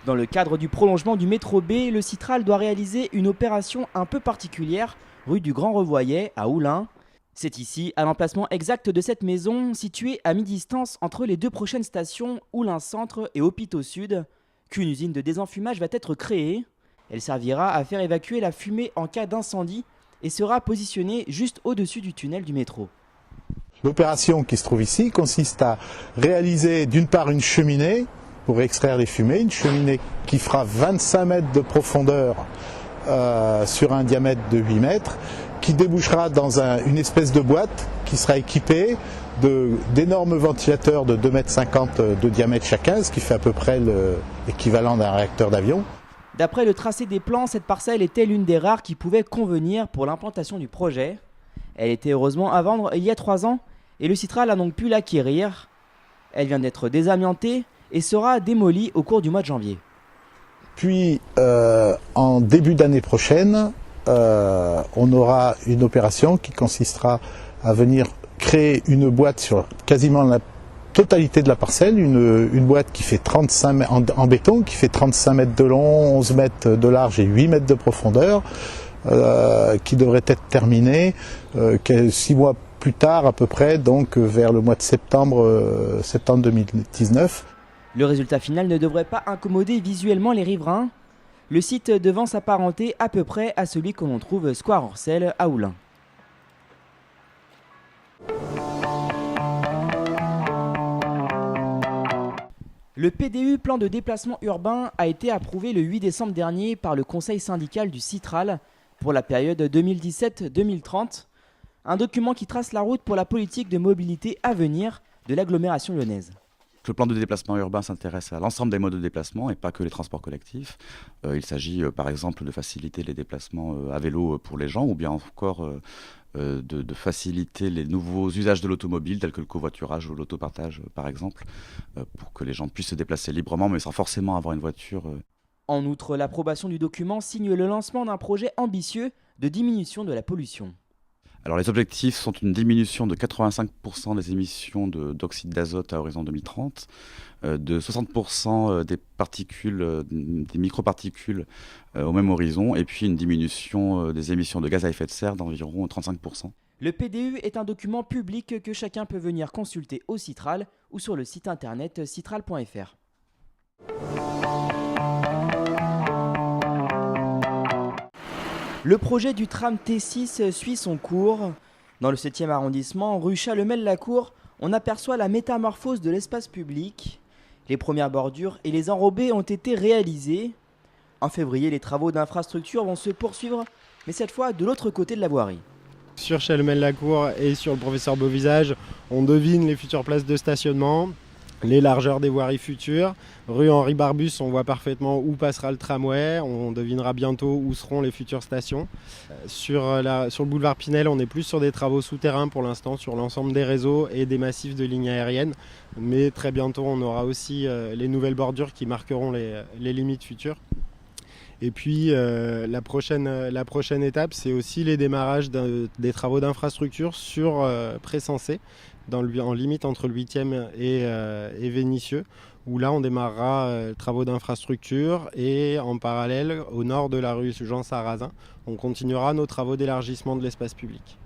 Dans le cadre du prolongement du métro B, le Citral doit réaliser une opération un peu particulière, rue du Grand Revoyet, à Oullins. C'est ici, à l'emplacement exact de cette maison, située à mi-distance entre les deux prochaines stations, Oullins Centre et Hôpitaux Sud, qu'une usine de désenfumage va être créée. Elle servira à faire évacuer la fumée en cas d'incendie et sera positionnée juste au-dessus du tunnel du métro. L'opération qui se trouve ici consiste à réaliser d'une part une cheminée pour extraire les fumées, une cheminée qui fera 25 mètres de profondeur sur un diamètre de 8 mètres, qui débouchera dans une espèce de boîte qui sera équipée d'énormes ventilateurs de 2,50 m de diamètre chacun, ce qui fait à peu près l'équivalent d'un réacteur d'avion. D'après le tracé des plans, cette parcelle était l'une des rares qui pouvait convenir pour l'implantation du projet. Elle était heureusement à vendre il y a 3 ans et le Citral a donc pu l'acquérir. Elle vient d'être désamiantée et sera démolie au cours du mois de janvier. Puis en début d'année prochaine, on aura une opération qui consistera à venir créer une boîte sur quasiment la totalité de la parcelle, une boîte qui fait 35 mètres, en béton, qui fait 35 mètres de long, 11 mètres de large et 8 mètres de profondeur, qui devrait être terminée 6 mois plus tard à peu près, donc vers le mois de septembre 2019. Le résultat final ne devrait pas incommoder visuellement les riverains, le site devant s'apparenter à peu près à celui que l'on trouve square Orcel à Oullins. Le PDU, plan de déplacement urbain, a été approuvé le 8 décembre dernier par le conseil syndical du Citral pour la période 2017-2030, un document qui trace la route pour la politique de mobilité à venir de l'agglomération lyonnaise. Le plan de déplacement urbain s'intéresse à l'ensemble des modes de déplacement et pas que les transports collectifs. Il s'agit par exemple de faciliter les déplacements à vélo pour les gens ou bien encore de faciliter les nouveaux usages de l'automobile tels que le covoiturage ou l'autopartage par exemple, pour que les gens puissent se déplacer librement mais sans forcément avoir une voiture. En outre, l'approbation du document signe le lancement d'un projet ambitieux de diminution de la pollution. Alors les objectifs sont une diminution de 85% des émissions d'oxyde d'azote à horizon 2030, de 60% des particules, des microparticules au même horizon, et puis une diminution des émissions de gaz à effet de serre d'environ 35%. Le PDU est un document public que chacun peut venir consulter au Citral ou sur le site internet citral.fr. Le projet du tram T6 suit son cours. Dans le 7e arrondissement, rue Challemel-Lacour, on aperçoit la métamorphose de l'espace public. Les premières bordures et les enrobés ont été réalisés. En février, les travaux d'infrastructure vont se poursuivre, mais cette fois de l'autre côté de la voirie. Sur Challemel-Lacour et sur le professeur Beauvisage, on devine les futures places de stationnement, les largeurs des voiries futures. Rue Henri Barbus, on voit parfaitement où passera le tramway. On devinera bientôt où seront les futures stations. Sur le boulevard Pinel, on est plus sur des travaux souterrains pour l'instant, sur l'ensemble des réseaux et des massifs de lignes aériennes. Mais très bientôt, on aura aussi les nouvelles bordures qui marqueront les limites futures. Et puis la prochaine étape, c'est aussi les démarrages des travaux d'infrastructure sur Pré-Sensé, en limite entre le 8e et Vénissieux, où là on démarrera travaux d'infrastructure et en parallèle, au nord de la rue Jean Sarrazin, on continuera nos travaux d'élargissement de l'espace public.